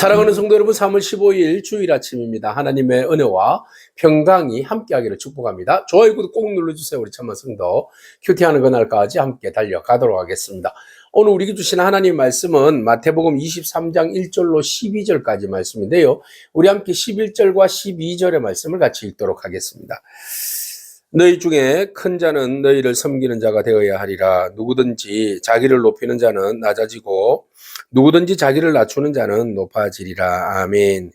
사랑하는 성도 여러분, 3월 15일 주일 아침입니다. 하나님의 은혜와 평강이 함께하기를 축복합니다. 좋아요, 구독 꼭 눌러주세요. 우리 참만 성도 큐티하는 그날까지 함께 달려가도록 하겠습니다. 오늘 우리에게 주신 하나님 말씀은 마태복음 23장 1절로 12절까지 말씀인데요. 우리 함께 11절과 12절의 말씀을 같이 읽도록 하겠습니다. 너희 중에 큰 자는 너희를 섬기는 자가 되어야 하리라. 누구든지 자기를 높이는 자는 낮아지고 누구든지 자기를 낮추는 자는 높아지리라. 아멘.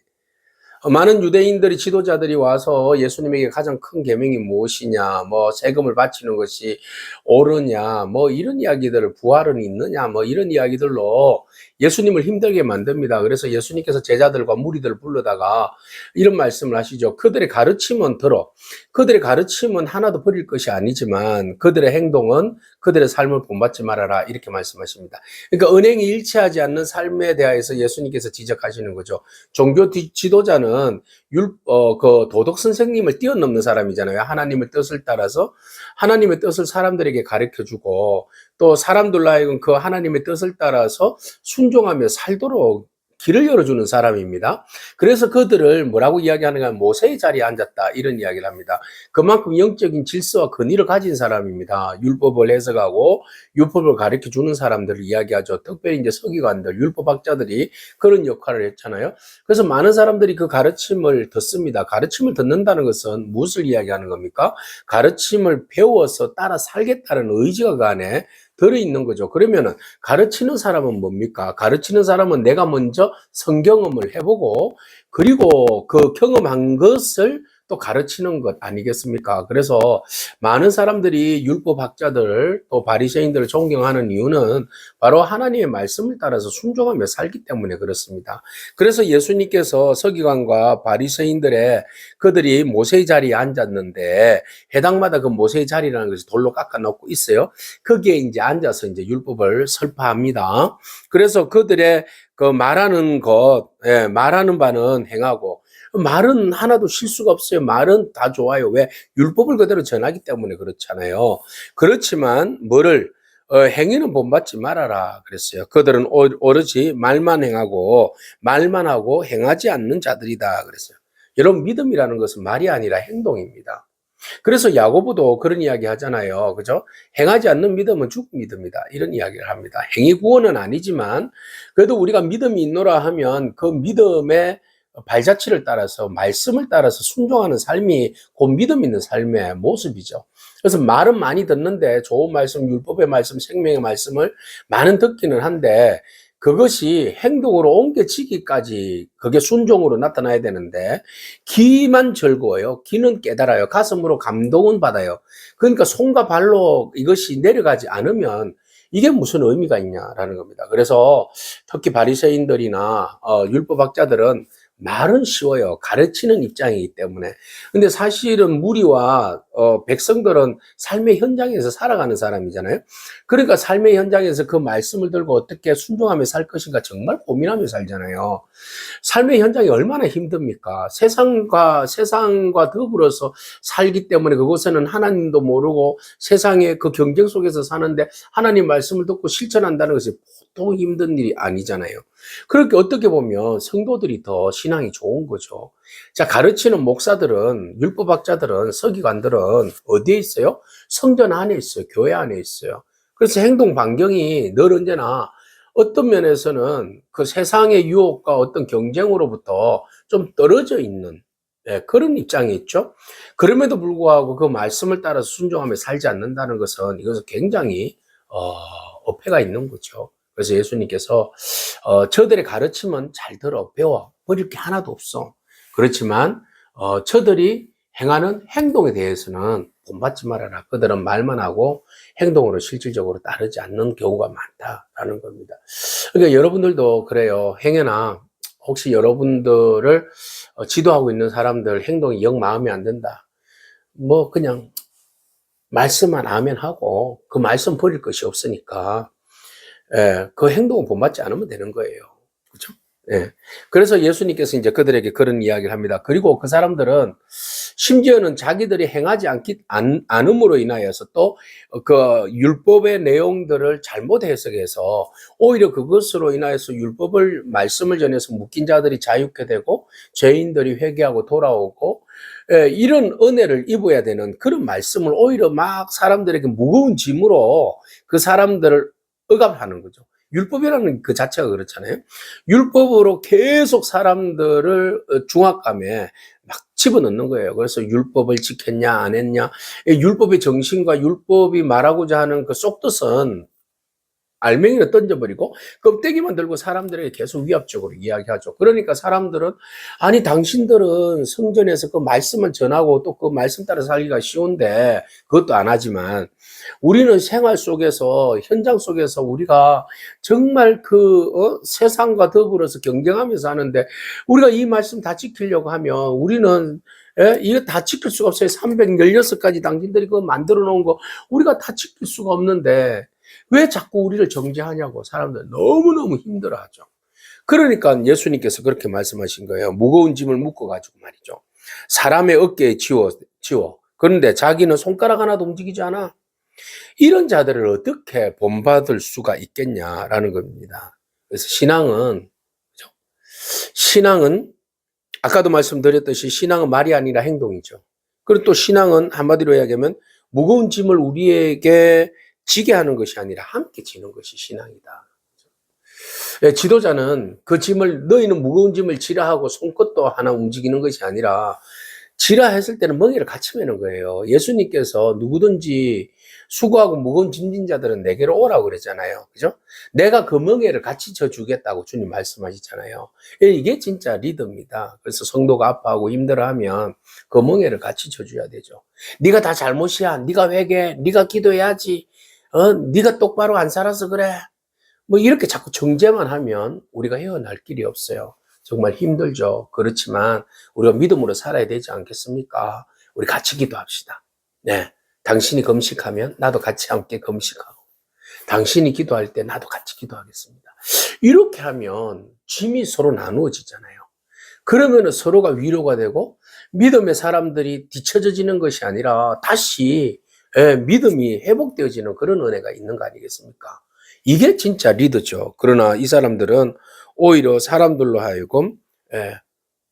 많은 유대인들이 지도자들이 와서 예수님에게 가장 큰 계명이 무엇이냐, 세금을 바치는 것이 옳으냐, 이런 이야기들을, 부활은 있느냐, 이런 이야기들로 예수님을 힘들게 만듭니다. 그래서 예수님께서 제자들과 무리들을 불러다가 이런 말씀을 하시죠. 그들의 가르침은 들어. 그들의 가르침은 하나도 버릴 것이 아니지만 그들의 행동은 그들의 삶을 본받지 말아라. 이렇게 말씀하십니다. 그러니까 은행이 일치하지 않는 삶에 대해서 예수님께서 지적하시는 거죠. 종교 지도자는 그 도덕 선생님을 뛰어넘는 사람이잖아요. 하나님의 뜻을 따라서 하나님의 뜻을 사람들에게 가르쳐주고 또 사람들로 하여금 그 하나님의 뜻을 따라서 순종하며 살도록 길을 열어주는 사람입니다. 그래서 그들을 뭐라고 이야기하는가? 모세의 자리에 앉았다, 이런 이야기를 합니다. 그만큼 영적인 질서와 권위를 가진 사람입니다. 율법을 해석하고 율법을 가르쳐주는 사람들을 이야기하죠. 특별히 이제 서기관들, 율법학자들이 그런 역할을 했잖아요. 그래서 많은 사람들이 그 가르침을 듣습니다. 가르침을 듣는다는 것은 무엇을 이야기하는 겁니까? 가르침을 배워서 따라 살겠다는 의지가 그 안에 들어있는 거죠. 그러면은 가르치는 사람은 뭡니까? 가르치는 사람은 내가 먼저 성경험을 해보고 그리고 그 경험한 것을 또 가르치는 것 아니겠습니까? 그래서 많은 사람들이 율법학자들 또 바리새인들을 존경하는 이유는 바로 하나님의 말씀을 따라서 순종하며 살기 때문에 그렇습니다. 그래서 예수님께서 서기관과 바리새인들의 그들이 모세의 자리에 앉았는데 해당마다 그 모세의 자리라는 것이 돌로 깎아놓고 있어요. 거기에 이제 앉아서 이제 율법을 설파합니다. 그래서 그들의 그 말하는 말하는 바는 행하고 말은 하나도 실수가 없어요. 말은 다 좋아요. 왜? 율법을 그대로 전하기 때문에 그렇잖아요. 그렇지만 행위는 본받지 말아라 그랬어요. 그들은 오로지 말만 하고 행하지 않는 자들이다 그랬어요. 여러분, 믿음이라는 것은 말이 아니라 행동입니다. 그래서 야고보도 그런 이야기 하잖아요. 그죠? 행하지 않는 믿음은 죽은 믿음이다, 이런 이야기를 합니다. 행위 구원은 아니지만 그래도 우리가 믿음이 있노라 하면 그 믿음의 발자취를 따라서 말씀을 따라서 순종하는 삶이 곧 믿음 있는 삶의 모습이죠. 그래서 말은 많이 듣는데 좋은 말씀, 율법의 말씀, 생명의 말씀을 많은 듣기는 한데 그것이 행동으로 옮겨지기까지 그게 순종으로 나타나야 되는데 귀만 즐거워요. 귀는 깨달아요. 가슴으로 감동은 받아요. 그러니까 손과 발로 이것이 내려가지 않으면 이게 무슨 의미가 있냐라는 겁니다. 그래서 특히 바리새인들이나 율법학자들은 말은 쉬워요. 가르치는 입장이기 때문에. 근데 사실은 무리와 백성들은 삶의 현장에서 살아가는 사람이잖아요. 그러니까 삶의 현장에서 그 말씀을 들고 어떻게 순종하며 살 것인가 정말 고민하며 살잖아요. 삶의 현장이 얼마나 힘듭니까? 세상과 더불어서 살기 때문에 그곳에는 하나님도 모르고 세상의 그 경쟁 속에서 사는데 하나님 말씀을 듣고 실천한다는 것이 보통 힘든 일이 아니잖아요. 그렇게 어떻게 보면 성도들이 더 신앙이 좋은 거죠. 자, 가르치는 목사들은, 율법학자들은, 서기관들은 어디에 있어요? 성전 안에 있어요. 교회 안에 있어요. 그래서 행동 반경이 늘 언제나 어떤 면에서는 그 세상의 유혹과 어떤 경쟁으로부터 좀 떨어져 있는 그런 입장이 있죠. 그럼에도 불구하고 그 말씀을 따라서 순종하며 살지 않는다는 것은 이것은 굉장히 어폐가 있는 거죠. 그래서 예수님께서 저들의 가르침은 잘 들어 배워 버릴 게 하나도 없어. 그렇지만 저들이 행하는 행동에 대해서는 본받지 말아라. 그들은 말만 하고 행동으로 실질적으로 따르지 않는 경우가 많다라는 겁니다. 그러니까 여러분들도 그래요. 행여나 혹시 여러분들을 지도하고 있는 사람들 행동이 영 마음에 안 든다. 그냥 말씀만 아멘 하고 그 말씀 버릴 것이 없으니까 그 행동을 본받지 않으면 되는 거예요. 그렇죠? 예. 그래서 예수님께서 이제 그들에게 그런 이야기를 합니다. 그리고 그 사람들은 심지어는 자기들이 행하지 않음으로 인하여서 또 그 율법의 내용들을 잘못 해석해서 오히려 그것으로 인하여서 율법을 말씀을 전해서 묶인 자들이 자유케 되고 죄인들이 회개하고 돌아오고 이런 은혜를 입어야 되는 그런 말씀을 오히려 막 사람들에게 무거운 짐으로 그 사람들을 억압하는 거죠. 율법이라는 그 자체가 그렇잖아요. 율법으로 계속 사람들을 중압감에 막 집어넣는 거예요. 그래서 율법을 지켰냐 안 했냐, 율법의 정신과 율법이 말하고자 하는 그 속뜻은 알맹이를 던져버리고 껍데기만 들고 사람들에게 계속 위압적으로 이야기하죠. 그러니까 사람들은 아니 당신들은 성전에서 그 말씀을 전하고 또 그 말씀 따라 살기가 쉬운데 그것도 안 하지만 우리는 생활 속에서 현장 속에서 우리가 정말 세상과 더불어서 경쟁하면서 하는데 우리가 이 말씀 다 지키려고 하면 우리는 이거 다 지킬 수가 없어요. 316가지 당신들이 그거 만들어 놓은 거 우리가 다 지킬 수가 없는데 왜 자꾸 우리를 정죄하냐고 사람들 너무너무 힘들어하죠. 그러니까 예수님께서 그렇게 말씀하신 거예요. 무거운 짐을 묶어가지고 말이죠. 사람의 어깨에 지워. 그런데 자기는 손가락 하나도 움직이지 않아. 이런 자들을 어떻게 본받을 수가 있겠냐라는 겁니다. 그래서 신앙은 아까도 말씀드렸듯이 신앙은 말이 아니라 행동이죠. 그리고 또 신앙은 한마디로 이야기하면 무거운 짐을 우리에게 지게 하는 것이 아니라 함께 지는 것이 신앙이다. 지도자는 그 짐을 너희는 무거운 짐을 지라 하고 손끝도 하나 움직이는 것이 아니라 지라 했을 때는 멍에를 같이 매는 거예요. 예수님께서 누구든지 수고하고 무거운 짐진 자들은 내게로 오라고 그랬잖아요. 그죠? 내가 그 멍에를 같이 져주겠다고 주님 말씀하시잖아요. 이게 진짜 리더입니다. 그래서 성도가 아파하고 힘들어하면 그 멍에를 같이 져줘야 되죠. 네가 다 잘못이야. 네가 회개해. 네가 기도해야지. 네가 똑바로 안 살아서 그래. 뭐 이렇게 자꾸 정죄만 하면 우리가 헤어날 길이 없어요. 정말 힘들죠. 그렇지만 우리가 믿음으로 살아야 되지 않겠습니까? 우리 같이 기도합시다. 네. 당신이 금식하면 나도 같이 함께 금식하고 당신이 기도할 때 나도 같이 기도하겠습니다. 이렇게 하면 짐이 서로 나누어지잖아요. 그러면 서로가 위로가 되고 믿음의 사람들이 뒤처져지는 것이 아니라 다시 믿음이 회복되어지는 그런 은혜가 있는 거 아니겠습니까? 이게 진짜 리더죠. 그러나 이 사람들은 오히려 사람들로 하여금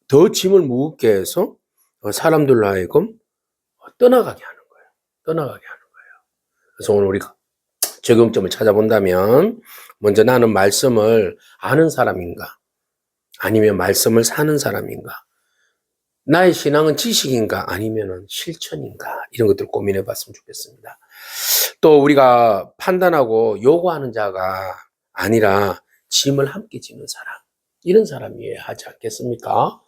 더 짐을 무겁게 해서 사람들로 하여금 떠나가게 하는 거예요. 떠나가게 하는 거예요. 그래서 오늘 우리가 적용점을 찾아본다면 먼저 나는 말씀을 아는 사람인가? 아니면 말씀을 사는 사람인가? 나의 신앙은 지식인가? 아니면 실천인가? 이런 것들을 고민해 봤으면 좋겠습니다. 또 우리가 판단하고 요구하는 자가 아니라 짐을 함께 지는 사람. 이런 사람이어야 하지 않겠습니까?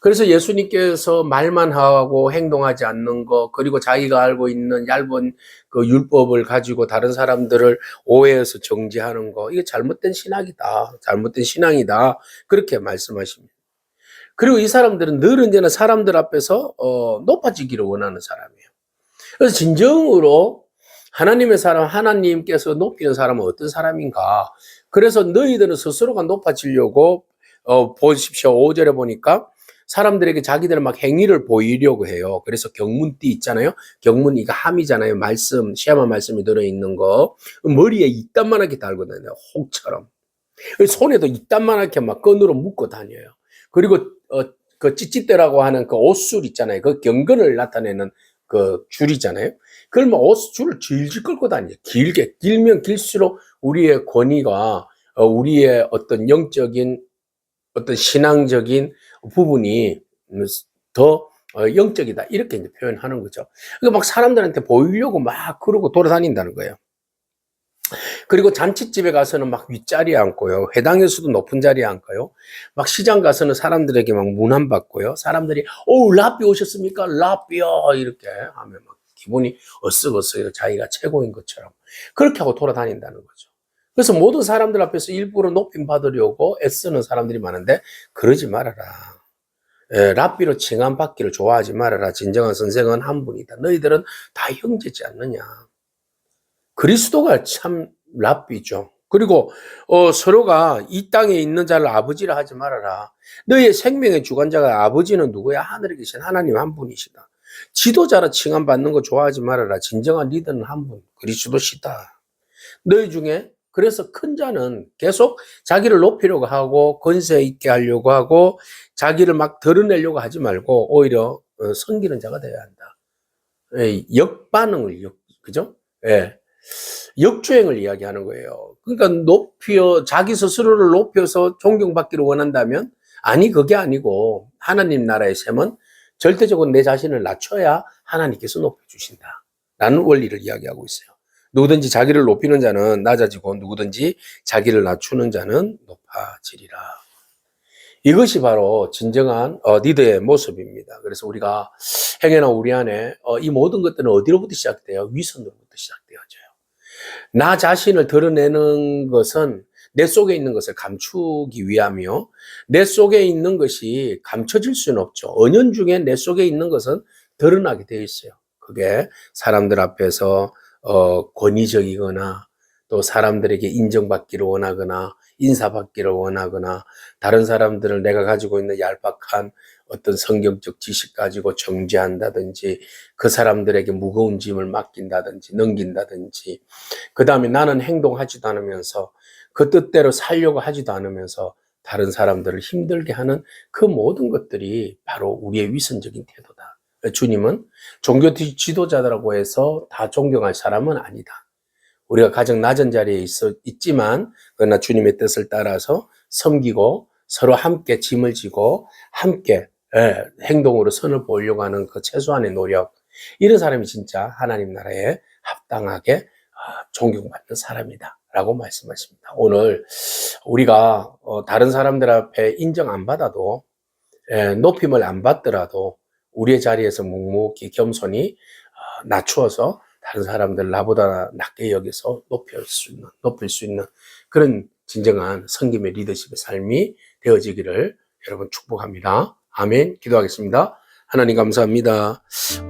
그래서 예수님께서 말만 하고 행동하지 않는 것, 그리고 자기가 알고 있는 얇은 그 율법을 가지고 다른 사람들을 오해해서 정죄하는 것, 이게 잘못된 신학이다. 잘못된 신앙이다. 그렇게 말씀하십니다. 그리고 이 사람들은 늘 언제나 사람들 앞에서 높아지기를 원하는 사람이에요. 그래서 진정으로 하나님의 사람, 하나님께서 높이는 사람은 어떤 사람인가? 그래서 너희들은 스스로가 높아지려고 보십시오. 5절에 보니까 사람들에게 자기들은 막 행위를 보이려고 해요. 그래서 경문띠 있잖아요. 경문 이거 함이잖아요. 말씀, 시아마 말씀이 들어있는 거. 머리에 이딴만하게 달고 다녀요. 혹처럼. 손에도 이딴만하게 막 끈으로 묶고 다녀요. 그리고 그 찌찌대라고 하는 그 옷줄 있잖아요. 그 경건을 나타내는 그 줄이잖아요. 그걸 막 옷줄을 질질 끌고 다니죠. 길게 길면 길수록 우리의 권위가 우리의 어떤 영적인 어떤 신앙적인 부분이 더 영적이다 이렇게 이제 표현하는 거죠. 그러니까 막 사람들한테 보이려고 막 그러고 돌아다닌다는 거예요. 그리고 잔치집에 가서는 막 윗자리에 앉고요. 회당에서도 높은 자리에 앉고요. 막 시장 가서는 사람들에게 막 문안받고요. 사람들이 라삐 오셨습니까? 라삐요 이렇게 하면 막 기분이 어쓱어쓱 자기가 최고인 것처럼 그렇게 하고 돌아다닌다는 거죠. 그래서 모든 사람들 앞에서 일부러 높임 받으려고 애쓰는 사람들이 많은데 그러지 말아라. 라삐로 칭함받기를 좋아하지 말아라. 진정한 선생은 한 분이다. 너희들은 다 형제지 않느냐. 그리스도가 참 랍비죠. 그리고 서로가 이 땅에 있는 자를 아버지라 하지 말아라. 너희의 생명의 주관자가 아버지는 누구야? 하늘에 계신 하나님 한 분이시다. 지도자라 칭함받는 거 좋아하지 말아라. 진정한 리더는 한 분, 그리스도시다. 너희 중에 그래서 큰 자는 계속 자기를 높이려고 하고 권세 있게 하려고 하고 자기를 막 드러내려고 하지 말고 오히려 섬기는 자가 되어야 한다. 역반응을, 그죠? 예. 역주행을 이야기하는 거예요. 그러니까 자기 스스로를 높여서 존경받기를 원한다면, 아니, 그게 아니고, 하나님 나라의 셈은 절대적으로 내 자신을 낮춰야 하나님께서 높여주신다. 라는 원리를 이야기하고 있어요. 누구든지 자기를 높이는 자는 낮아지고, 누구든지 자기를 낮추는 자는 높아지리라. 이것이 바로 진정한 리더의 모습입니다. 그래서 우리가 행여나 우리 안에 이 모든 것들은 어디로부터 시작돼요? 위선으로부터 시작되어져요. 나 자신을 드러내는 것은 내 속에 있는 것을 감추기 위함이요. 내 속에 있는 것이 감춰질 수는 없죠. 은연중에 내 속에 있는 것은 드러나게 되어 있어요. 그게 사람들 앞에서 권위적이거나 또 사람들에게 인정받기를 원하거나 인사받기를 원하거나 다른 사람들을 내가 가지고 있는 얄팍한 어떤 성경적 지식 가지고 정죄한다든지 그 사람들에게 무거운 짐을 맡긴다든지 넘긴다든지 그 다음에 나는 행동하지도 않으면서 그 뜻대로 살려고 하지도 않으면서 다른 사람들을 힘들게 하는 그 모든 것들이 바로 우리의 위선적인 태도다. 주님은 종교 지도자라고 해서 다 존경할 사람은 아니다. 우리가 가장 낮은 자리에 있지만 그러나 주님의 뜻을 따라서 섬기고 서로 함께 짐을 지고 함께 행동으로 선을 보이려고 하는 그 최소한의 노력, 이런 사람이 진짜 하나님 나라에 합당하게 존경받는 사람이다 라고 말씀하십니다. 오늘 우리가 다른 사람들 앞에 인정 안 받아도 높임을 안 받더라도 우리의 자리에서 묵묵히 겸손히 낮추어서 다른 사람들 나보다 낮게 여기서 높일 수 있는 그런 진정한 섬김의 리더십의 삶이 되어지기를 여러분 축복합니다. 아멘. 기도하겠습니다. 하나님 감사합니다.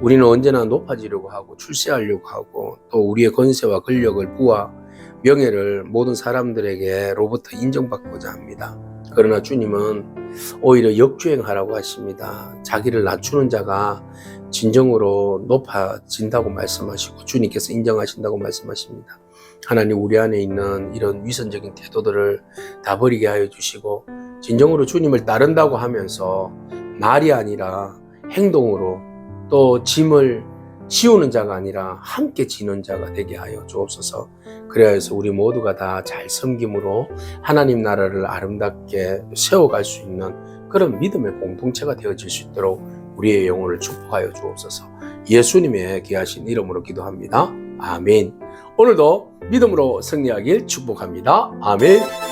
우리는 언제나 높아지려고 하고 출세하려고 하고 또 우리의 권세와 권력을 부와 명예를 모든 사람들에게로부터 인정받고자 합니다. 그러나 주님은 오히려 역주행하라고 하십니다. 자기를 낮추는 자가 진정으로 높아진다고 말씀하시고 주님께서 인정하신다고 말씀하십니다. 하나님, 우리 안에 있는 이런 위선적인 태도들을 다 버리게 하여 주시고 진정으로 주님을 따른다고 하면서 말이 아니라 행동으로 또 짐을 지우는 자가 아니라 함께 지는 자가 되게 하여 주옵소서. 그래야 해서 우리 모두가 다 잘 섬김으로 하나님 나라를 아름답게 세워갈 수 있는 그런 믿음의 공동체가 되어질 수 있도록 우리의 영혼을 축복하여 주옵소서. 예수님의 귀하신 이름으로 기도합니다. 아멘. 오늘도 믿음으로 승리하길 축복합니다. 아멘.